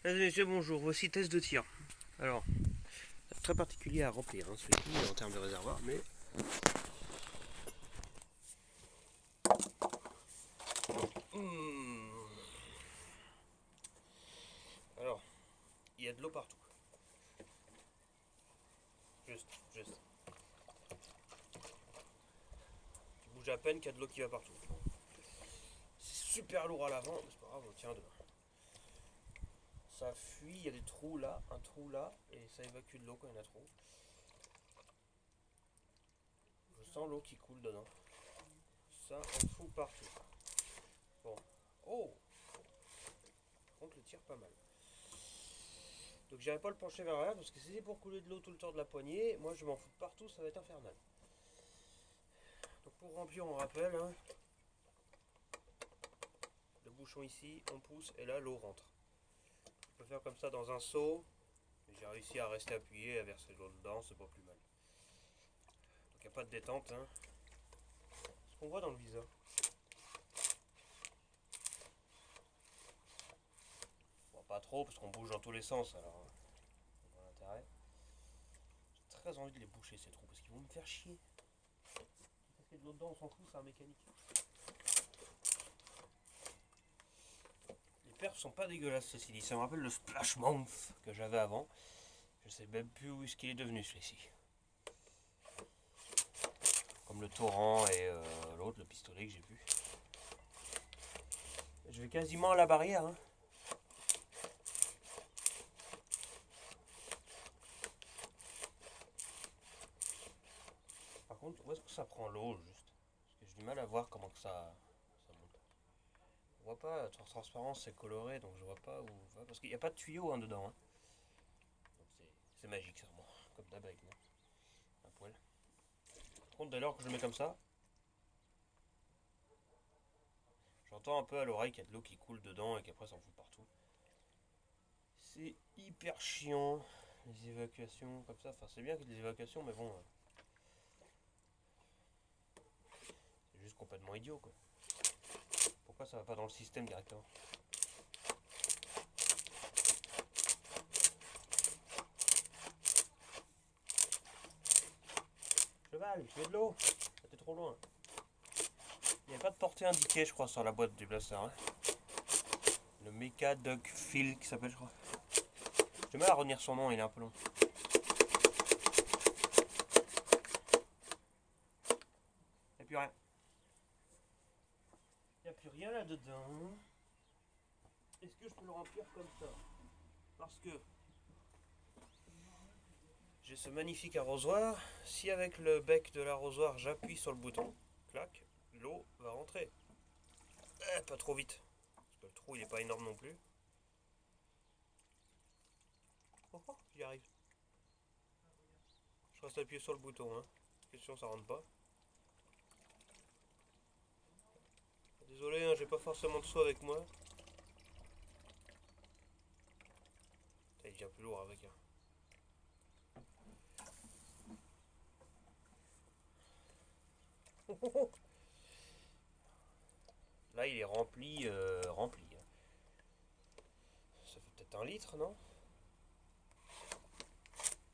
Mesdames et messieurs, bonjour, voici test de tir. Alors, très particulier à remplir, hein, celui-ci en termes de réservoir, mais... Alors, il y a de l'eau partout. Juste. Tu bouges à peine qu'il y a de l'eau qui va partout. C'est super lourd à l'avant, mais c'est pas grave, on tient demain. Ça fuit, il y a des trous là, un trou là, et ça évacue de l'eau quand il y en a trop. Je sens l'eau qui coule dedans. Ça en fout partout. Bon. Oh! Par contre, le tire pas mal. Donc j'irai pas le pencher vers l'arrière parce que si c'est pour couler de l'eau tout le temps de la poignée, moi je m'en fous de partout, ça va être infernal. Donc pour remplir, on rappelle, hein, le bouchon ici, on pousse et là l'eau rentre. On peut faire comme ça dans un seau, mais j'ai réussi à rester appuyé et à verser l'eau dedans, c'est pas plus mal. Donc il n'y a pas de détente. Hein. Ce qu'on voit dans le viseur. Bon, pas trop parce qu'on bouge dans tous les sens, alors on a l'intérêt. J'ai très envie de les boucher ces trous parce qu'ils vont me faire chier. Parce qu'il y a de l'eau dedans, on s'en fout, c'est un mécanique. Les perfs sont pas dégueulasses, ceci dit. Ça me rappelle le Splash Mouth que j'avais avant. Je sais même plus où est-ce qu'il est devenu celui-ci. Comme le torrent et l'autre, le pistolet que j'ai vu. Je vais quasiment à la barrière. Hein. Par contre, où est-ce que ça prend l'eau juste? Parce que j'ai du mal à voir comment que ça monte. On voit pas, la transparence c'est coloré, donc je vois pas où va. Parce qu'il n'y a pas de tuyau hein, dedans. Hein. Donc c'est magique, ça remonte. Comme d'hab avec moi. Un poil. Par contre, dès lors que je le mets comme ça, j'entends un peu à l'oreille qu'il y a de l'eau qui coule dedans et qu'après ça en fout partout. C'est hyper chiant, les évacuations comme ça. Enfin, c'est bien qu'il y ait des évacuations, mais bon. C'est juste complètement idiot, quoi. Pourquoi ça va pas dans le système directement? Cheval, tu veux de l'eau? T'es trop loin. Il n'y a pas de portée indiquée, je crois, sur la boîte du blaster. Hein. Le Mecha Duck Phil qui s'appelle, je crois. J'ai mal à retenir son nom, il est un peu long. Il n'y a plus rien. Il n'y a plus rien là-dedans. Est-ce que je peux le remplir comme ça? Parce que j'ai ce magnifique arrosoir. Si avec le bec de l'arrosoir j'appuie sur le bouton, clac, l'eau va rentrer. Pas trop vite. Parce que le trou il n'est pas énorme non plus. Oh, j'y arrive. Je reste appuyé sur le bouton. Hein. Question, ça rentre pas. Désolé, hein, j'ai pas forcément de seau avec moi. Il devient plus lourd avec. Hein. Là, il est rempli. Rempli. Hein. Ça fait peut-être 1 litre, non?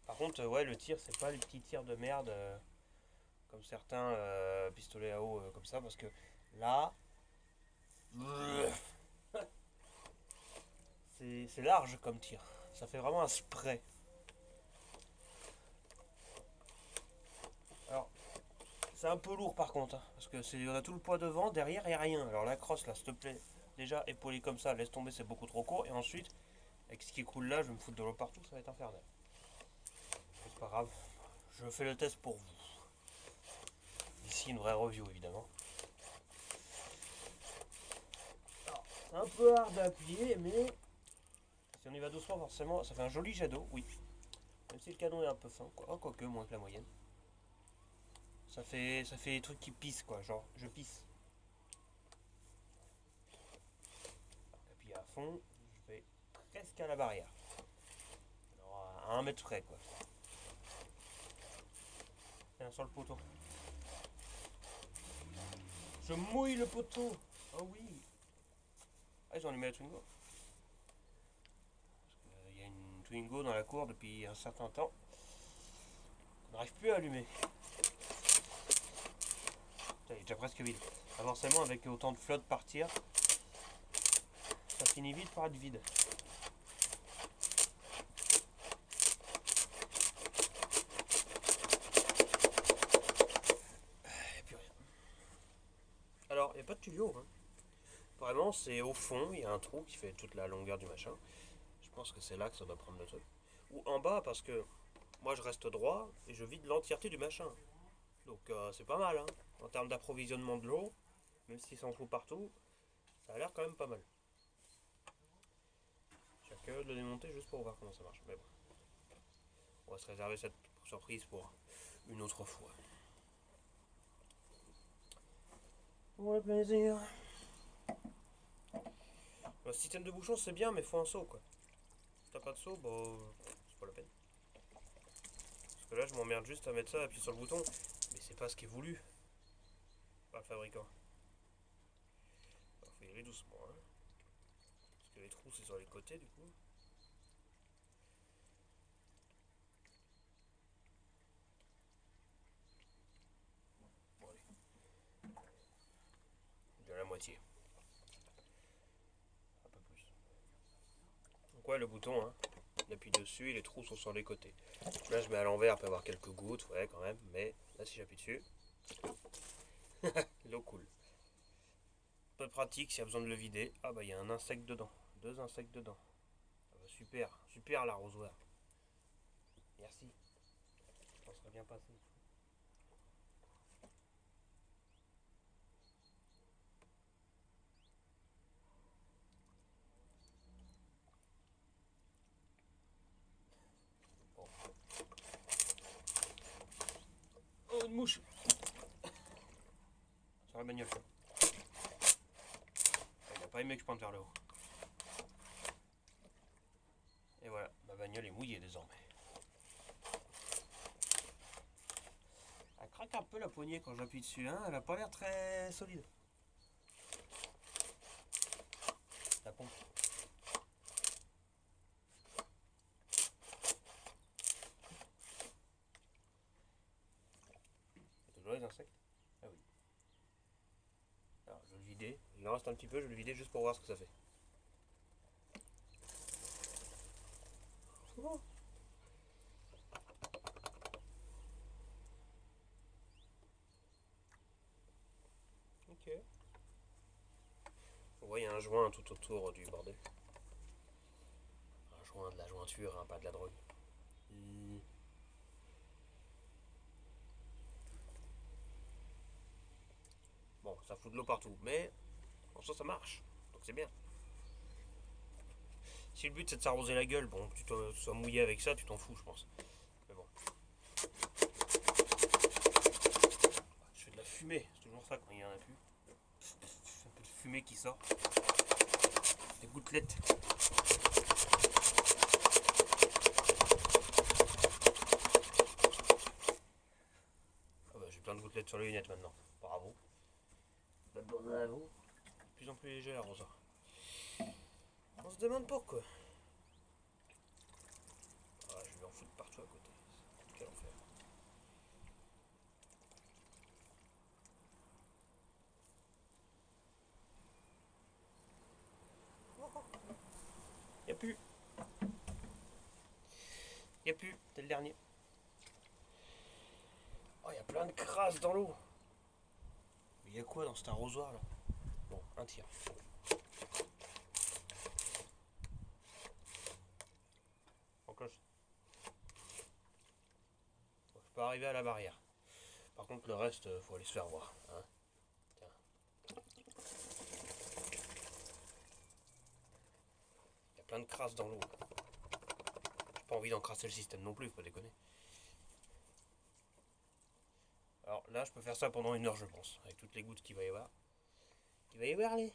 Par contre, ouais, le tir, c'est pas les petits tirs de merde comme certains pistolets à eau comme ça, parce que là, c'est large comme tir. Ça fait vraiment un spray. Alors, c'est un peu lourd par contre, hein, parce que on a tout le poids devant, derrière il n'y a rien. Alors la crosse là, s'il te plaît, déjà épaulée comme ça, laisse tomber, c'est beaucoup trop court. Et ensuite, avec ce qui coule là, je vais me foutre de l'eau partout, ça va être infernal. C'est pas grave, je fais le test pour vous. Ici une vraie review évidemment. C'est un peu hard à appuyer, mais si on y va doucement, forcément, ça fait un joli jet d'eau, oui. Même si le canon est un peu fin, quoi. Oh, quoique, moins que la moyenne. Ça fait des trucs qui pissent, quoi. Genre, je pisse. Appuyer à fond, je vais presque à la barrière. Alors, à 1 mètre près, quoi. Tiens, sur le poteau. Je mouille le poteau. Oh oui. Ah, ils ont allumé la Twingo. Twingo dans la cour depuis un certain temps. On n'arrive plus à allumer. Il est déjà presque vide. Forcément, avec autant de flotte partir, ça finit vite par être vide. Et puis rien. Alors, il n'y a pas de tuyau. Hein. Vraiment, c'est au fond, il y a un trou qui fait toute la longueur du machin. Je pense que c'est là que ça doit prendre le truc. Ou en bas, parce que moi je reste droit et je vide l'entièreté du machin. Donc c'est pas mal, hein. En termes d'approvisionnement de l'eau, même s'il s'en trouve partout, ça a l'air quand même pas mal. Je suis curieux de le démonter juste pour voir comment ça marche. Mais bon, on va se réserver cette surprise pour une autre fois. Pour le plaisir. Le système de bouchon c'est bien, mais faut un seau quoi. Si t'as pas de seau, bah c'est pas la peine. Parce que là je m'emmerde juste à mettre ça, appuyer sur le bouton, mais c'est pas ce qui est voulu par le fabricant. Alors faut y aller doucement, hein. Parce que les trous c'est sur les côtés du coup. Bon allez. De la moitié. Un peu plus. Donc ouais le bouton, hein. On appuie dessus et les trous sont sur les côtés. Là je mets à l'envers pour avoir quelques gouttes, ouais quand même, mais là si j'appuie dessus, l'eau coule. Peu pratique s'il y a besoin de le vider. Ah bah il y a un insecte dedans, 2 insectes dedans. Ah bah, super, super l'arrosoir. Merci. Ça serait bien passé. Bon. Oh une mouche. Sur la bagnole. Il n'a pas aimé que je pointe vers le haut. Et voilà, ma bagnole est mouillée désormais. Elle craque un peu la poignée quand j'appuie dessus, hein. Elle a pas l'air très solide. La pompe. C'est toujours les insectes. Ah oui. Alors je vais le vider. Il en reste un petit peu, je vais le vider juste pour voir ce que ça fait. Oh. Ok. Vous voyez un joint tout autour du bordel. Un joint de la jointure, hein, pas de la drogue. Bon, ça fout de l'eau partout, mais en soi ça marche, donc c'est bien. Si le but c'est de s'arroser la gueule, bon, que tu sois mouillé avec ça, tu t'en fous, je pense. Mais bon. Je fais de la fumée, c'est toujours ça quand il y en a plus. Un peu de fumée qui sort. Des gouttelettes. Ah bah, j'ai plein de gouttelettes sur les lunettes maintenant. Bravo. Bravo. De plus en plus léger l'arrosoir. On se demande pourquoi. Ah, je vais en foutre partout à côté. Quel enfer. Y'a plus. Y'a plus, t'es le dernier. Oh, y'a plein de crasse dans l'eau. Mais y'a quoi dans cet arrosoir là? Bon, un tiers. En cloche. Bon, je peux arriver à la barrière. Par contre, le reste, faut aller se faire voir. Hein. Tiens. Il y a plein de crasse dans l'eau. J'ai pas envie d'encrasser le système non plus, faut pas déconner. Alors là, je peux faire ça pendant 1 heure, je pense. Avec toutes les gouttes qu'il va y avoir. Il va y avoir les.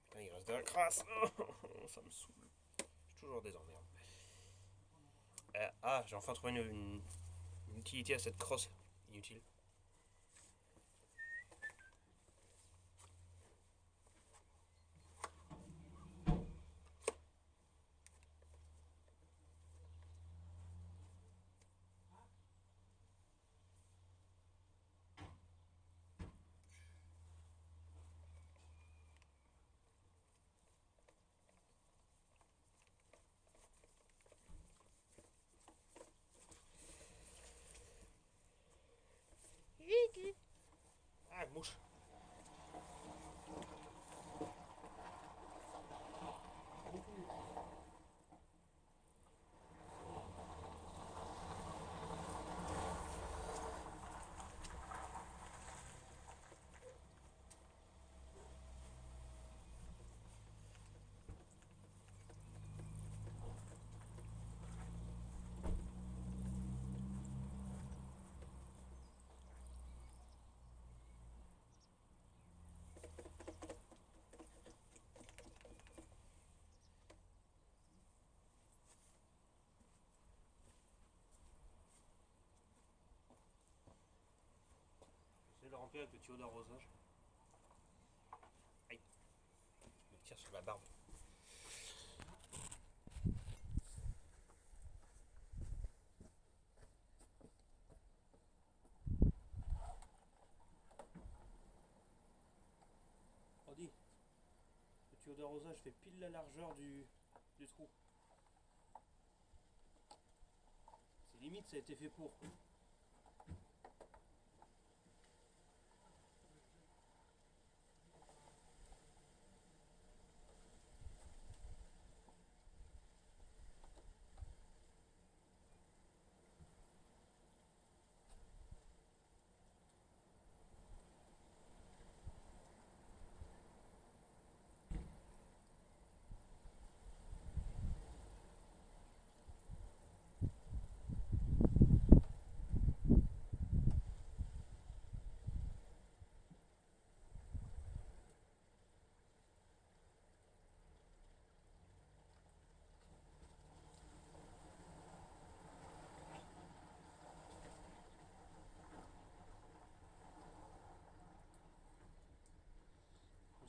Putain, il reste de la crasse. Ça me saoule. J'ai toujours des emmerdes. J'ai enfin trouvé une utilité à cette crosse inutile. planqué avec le tuyau d'arrosage. Aïe, je me tire sur la barbe. On dit, le tuyau d'arrosage fait pile la largeur du trou. C'est limite, ça a été fait pour.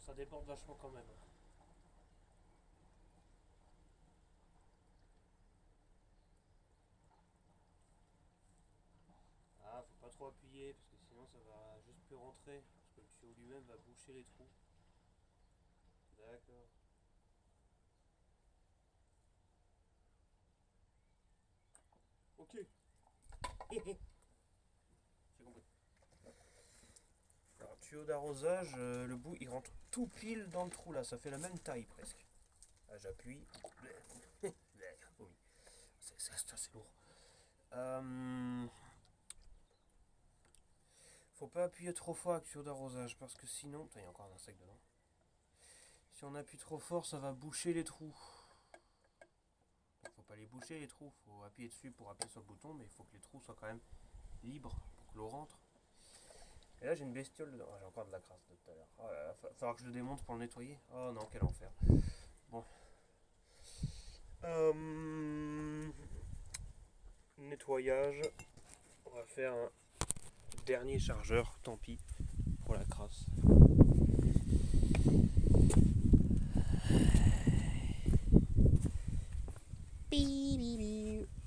Ça déborde vachement quand même. Ah, faut pas trop appuyer parce que sinon ça va juste plus rentrer. Parce que le tuyau lui-même va boucher les trous. D'accord. Ok. J'ai compris. Alors, tuyau d'arrosage, le bout il rentre tout pile dans le trou là, ça fait la même taille presque. Là j'appuie. Oui. C'est lourd. Faut pas appuyer trop fort avec le tuyau d'arrosage parce que sinon. Putain, il y a encore un insecte dedans. Si on appuie trop fort, ça va boucher les trous. Donc, faut pas les boucher les trous, faut appuyer dessus pour appuyer sur le bouton, mais il faut que les trous soient quand même libres pour que l'eau rentre. Et là j'ai une bestiole dedans. Oh, j'ai encore de la crasse de tout à l'heure. Oh là là, va falloir que je le démonte pour le nettoyer. Oh non, quel enfer. Bon. Nettoyage. On va faire un dernier chargeur, tant pis pour la crasse.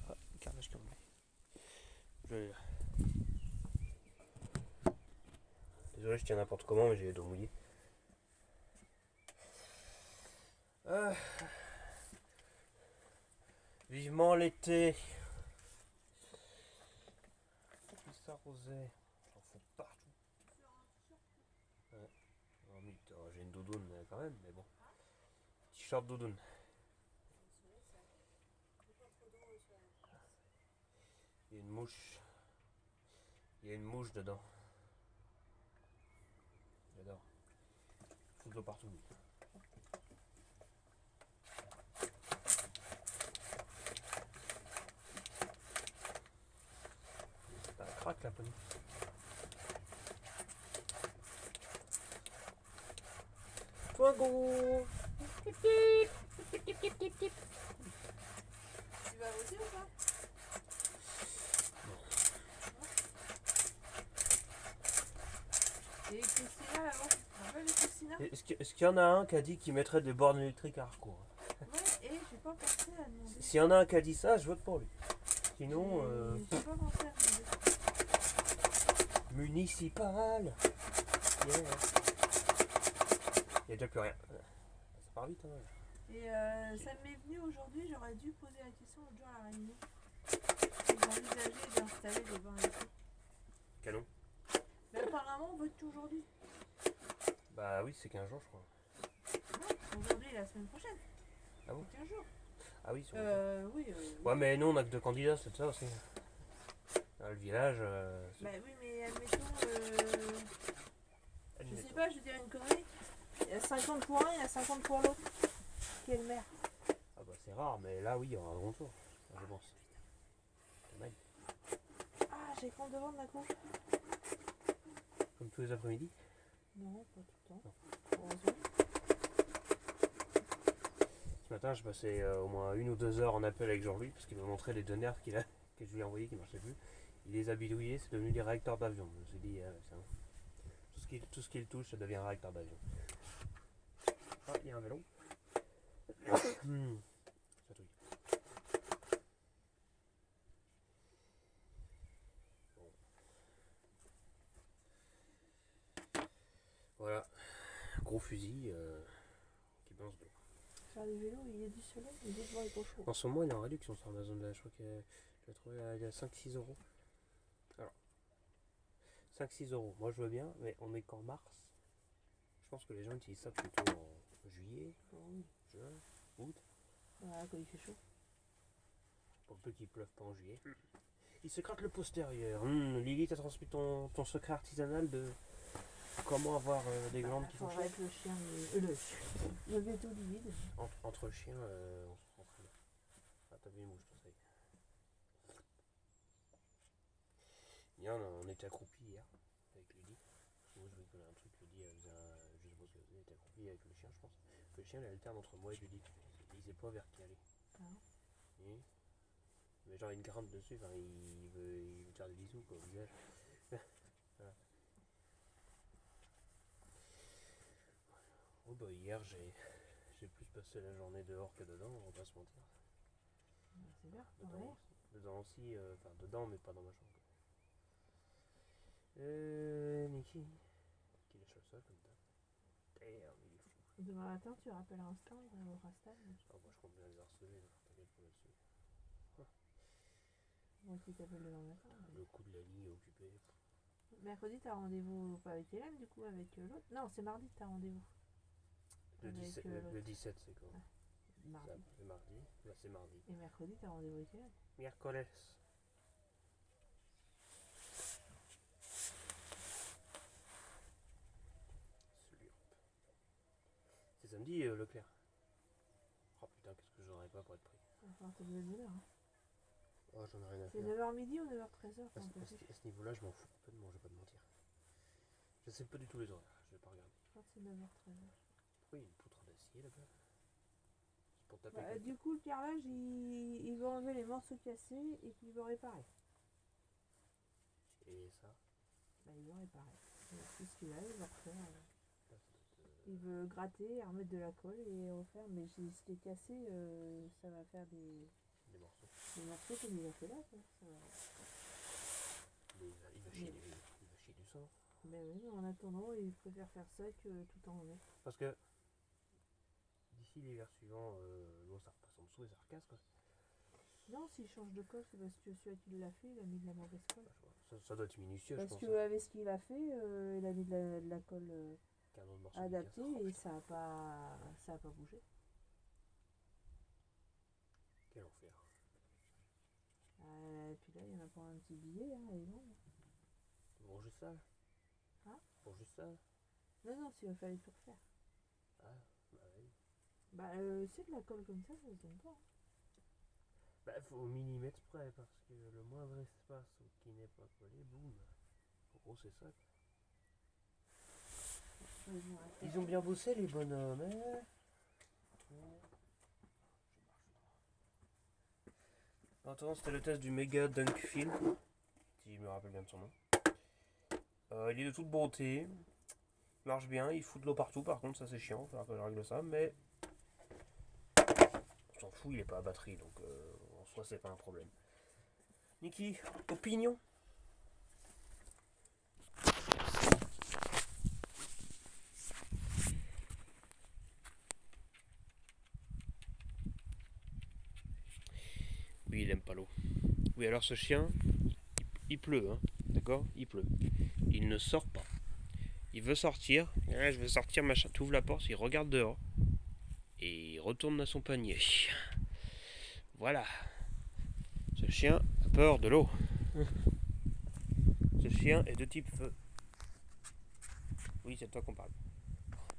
Ah, carnage qui est Désolé, je tiens n'importe comment, mais j'ai les dos mouillés. Vivement l'été. Il s'arrosait. J'en fous partout. Ouais. Oh, j'ai une doudoune quand même, mais bon. T-shirt doudoune. Il y a une mouche. Il y a une mouche dedans. J'adore. Fout de l'eau partout. Ça craque la pelouse. Twingo. Tu vas voter ou pas? Et Christina là-bas, tu te rappelles de Christina? Est-ce qu'il y en a un qui a dit qu'il mettrait des bornes électriques à Harcourt? Ouais, et j'ai pas pensé à demander. S'il y en a un qui a dit ça, je vote pour lui. Sinon, J'ai pas pensé à demander. municipal. Yeah. Il n'y a déjà plus rien. Ça part vite, hein. Et ça m'est venu aujourd'hui, j'aurais dû poser la question l'autre jour à la réunion. Ils envisageaient d'installer des bornes électriques. Canon. Mais apparemment, on vote aujourd'hui. Bah oui, c'est 15 jours, je crois. Non, aujourd'hui et la semaine prochaine. Ah bon? 15 jours. Ah oui, sur Oui. Ouais, mais nous, on a que 2 candidats, c'est ça aussi. Dans le village. Bah oui, mais admettons, je admettons. sais pas, je vais dire une connerie. Il y a 50 pour un, il y a 50 pour l'autre. Qui est le maire? Ah bah c'est rare, mais là, oui, il y aura un grand tour, je pense. Dommage. Ah, j'ai compte devant de ma cour. Comme tous les après-midi. Non, pas tout le temps. Non. Heureusement. Ce matin, je passais au moins 1 ou 2 heures en appel avec Jean-Louis, parce qu'il m'a montré les deux nerfs que je lui ai envoyés qui ne marchaient plus. Il les a bidouillés, c'est devenu des réacteurs d'avion. Je me suis dit, c'est un... tout ce qu'il touche, ça deviendra avec d'avion. Ah, il y a un vélo. Ça touille. Bon. Voilà, gros fusil qui balance de l'eau. Faire du vélo, il y a du soleil, il est devant les cochons. En ce moment, il est en réduction sur Amazon. Là, je crois que je l'ai trouvé à 5-6 euros. Alors, 5-6 euros. Moi, je veux bien, mais on est qu'en mars. Je pense que les gens utilisent ça plutôt en juillet, Oui. juin, août. Voilà, quand il fait chaud. Pour peu qu'il pleuve pas en juillet. Il se gratte le postérieur. Lily, t'as transmis ton secret artisanal de comment avoir des glandes qui font chaud. Avec le chien, le veto du vide. Entre chiens, on se prend très bien. Ah, t'as vu les mouches, ça y est. Bien, on était accroupi hier avec Lily. Moi, je rigolais un truc. Lily, elle faisait je sais pas ce qu'elle faisait, elle était accroupie avec le chien, je pense. Le chien, il alterne entre moi et Lily. Il sait pas vers qui aller. Ah. Et, mais genre, il grimpe dessus, enfin, il veut faire des bisous, quoi, au visage. Voilà. Oh, bah, hier, j'ai plus passé la journée dehors que dedans, on va pas se mentir. C'est bien, Dedans aussi, enfin dedans, mais pas dans ma chambre. Niki, qui lèche le sol comme ça. Damn, il est fou. Demain matin, tu rappelleras Instant, il va au Rastal. Ah, moi je compte bien les harceler, là. T'inquiète pas là-dessus. Moi qui t'appelle demain matin. Le coup de la ligne est occupé. Mercredi, t'as rendez-vous pas avec Hélène, du coup, avec l'autre. Non, c'est mardi que t'as rendez-vous. Le 17, c'est quoi? Mardi. C'est mardi. Là, c'est mardi. Et mercredi, t'as rendez-vous avec Hélène. Miércoles. C'est samedi, Leclerc. Oh putain, qu'est-ce que j'aurais pas pour être pris. Enfin, t'as lever de l'heure. Hein. Oh, j'en ai rien à C'est faire. 9h midi ou 9h 13h À ce niveau-là, je m'en fous complètement, je vais pas te mentir. Je sais pas du tout les horaires, je vais pas regarder. Je crois que c'est 9h 13h. Pourquoi il y a une poutre d'acier là-bas? C'est pour taper. Du coup, le carrelage, il va enlever les morceaux cassés et puis il va réparer. Et ça? Il va réparer. Tout ce qu'il a, il va refaire. Il veut gratter, remettre de la colle et refaire. Mais ce qui est cassé, ça va faire des morceaux. Des morceaux comme il a fait là. Quoi. Ça va... Il va chier du sang. Mais oui, en attendant, il préfère faire ça que tout en remettre. Parce que d'ici l'hiver suivant, l'eau ça repasse en dessous et ça recasse quoi. Non, s'il change de colle, c'est parce que celui qui l'a fait, il a mis de la mauvaise colle. Ça doit être minutieux, parce je pense. Parce qu'avec ce qu'il a fait, il a mis de la colle adaptée et ça a pas bougé. Quel enfer. Et puis là, il y en a pour un petit billet, hein, elle est longue. Pour juste ça. Hein? Pour juste ça. Non, s'il fallait tout refaire. Ah, bah oui. C'est de la colle comme ça se donne pas. Bah, faut au millimètre près, parce que le moindre espace qui n'est pas collé, boum. En gros, c'est ça. Ils ont bien bossé, les bonhommes, hein. Attends, c'était le test du méga Dunk Field, si je me rappelle bien de son nom. Il est de toute beauté, il marche bien, il fout de l'eau partout, par contre ça c'est chiant, il faudra que je règle ça, mais on s'en fout, il est pas à batterie, donc en soi c'est pas un problème. Niki, opinion? Oui, il aime pas l'eau. Oui, alors ce chien, il pleut, hein, d'accord? Il pleut. Il ne sort pas. Il veut sortir. Ouais, je veux sortir, machin. Tu ouvres la porte, il regarde dehors. Et il retourne dans son panier. Voilà. Ce chien a peur de l'eau. Ce chien est de type feu. Oui, c'est de toi qu'on parle.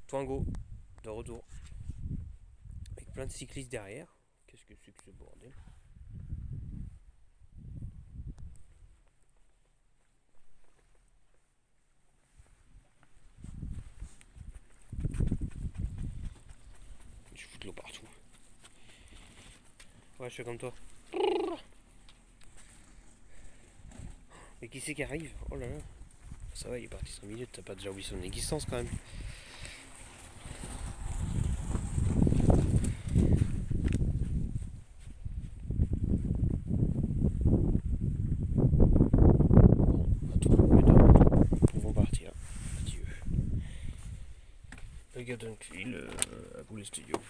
Twingo, de retour. Avec plein de cyclistes derrière. Qu'est-ce que c'est que ce bordel? Je fous de l'eau partout. Ouais, je suis comme toi. Mais qui c'est qui arrive? Oh là là. Ça va, il est parti 5 minutes, t'as pas déjà oublié son existence quand même. Bon, à toi, mesdames, nous pouvons partir. Adieu. Le gars d'un à vous les studios.